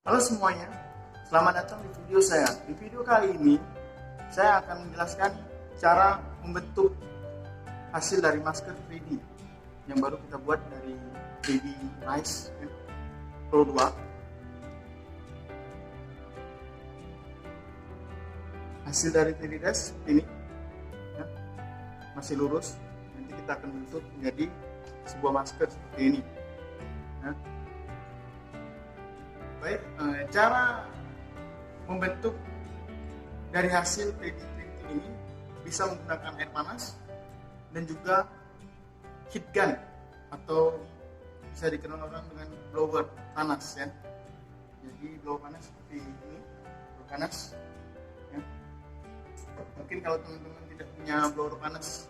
Halo semuanya, selamat datang di video saya. Di video kali ini, saya akan menjelaskan cara membentuk hasil dari masker 3D yang baru kita buat dari 3D Nice Pro 2. Hasil dari 3D Dash ini ya, masih lurus. Nanti kita akan bentuk menjadi sebuah masker seperti ini. Ya. Baik, cara membentuk dari hasil 3D printing ini bisa menggunakan air panas dan juga heat gun atau bisa dikenal orang dengan blower panas ya. Jadi blower panas seperti ini, blower panas. Ya. Mungkin kalau teman-teman tidak punya blower panas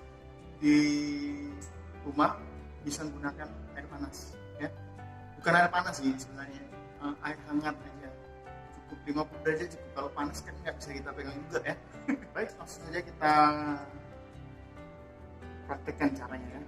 di rumah bisa menggunakan air panas ya. Bukan air panas sih sebenarnya. Air hangat aja, cukup 50 derajat cukup. Kalau panas kan nggak bisa kita pegang juga ya. Baik, langsung saja kita praktekkan caranya ya.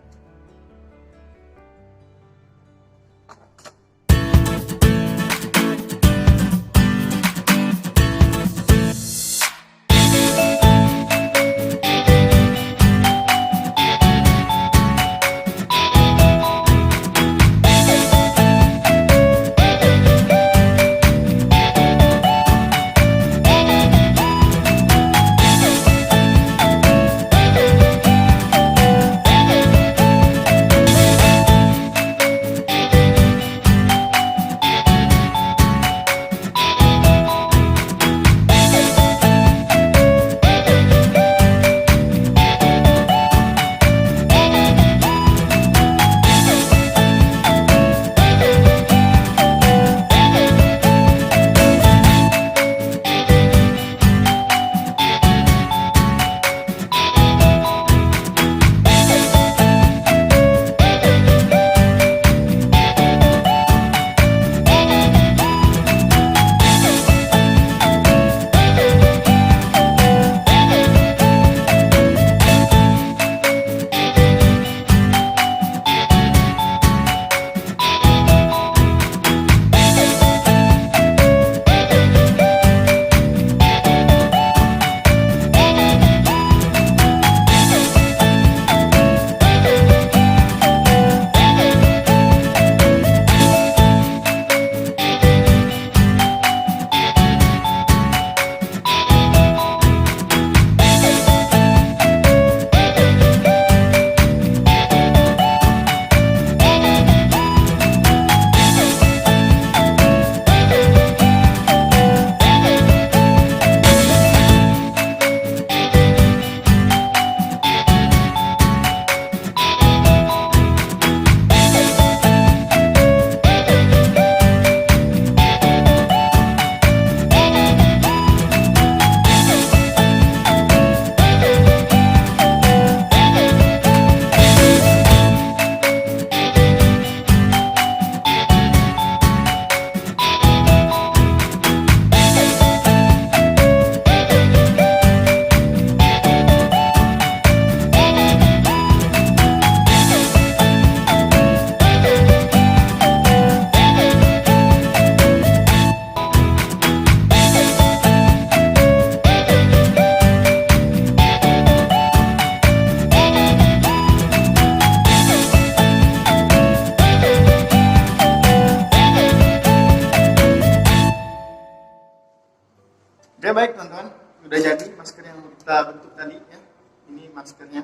Oke, baik teman-teman, sudah jadi masker yang kita bentuk tadi ya. Ini maskernya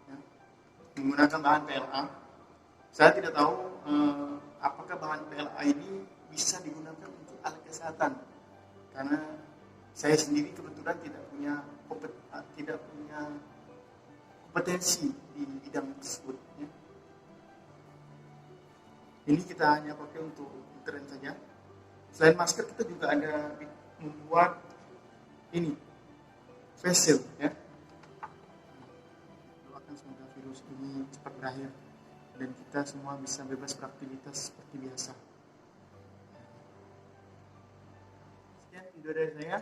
ya. Menggunakan bahan PLA. Saya tidak tahu apakah bahan PLA ini bisa digunakan untuk alat kesehatan, karena saya sendiri kebetulan tidak punya kompetensi di bidang tersebut ya. Ini kita hanya pakai untuk tren saja. Selain masker, kita juga ada membuat ini face shield ya. Doakan semoga virus ini cepat berakhir dan kita semua bisa bebas beraktivitas seperti biasa. Sekian video dari saya.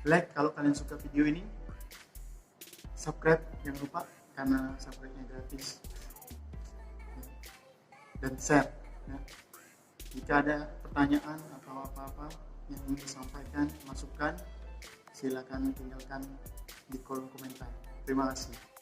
Like kalau kalian suka video ini, subscribe jangan lupa karena subscribe-nya gratis, dan share ya. Jika ada pertanyaan atau Kalau apa-apa yang ingin disampaikan, masukan, silakan tinggalkan di kolom komentar. Terima kasih.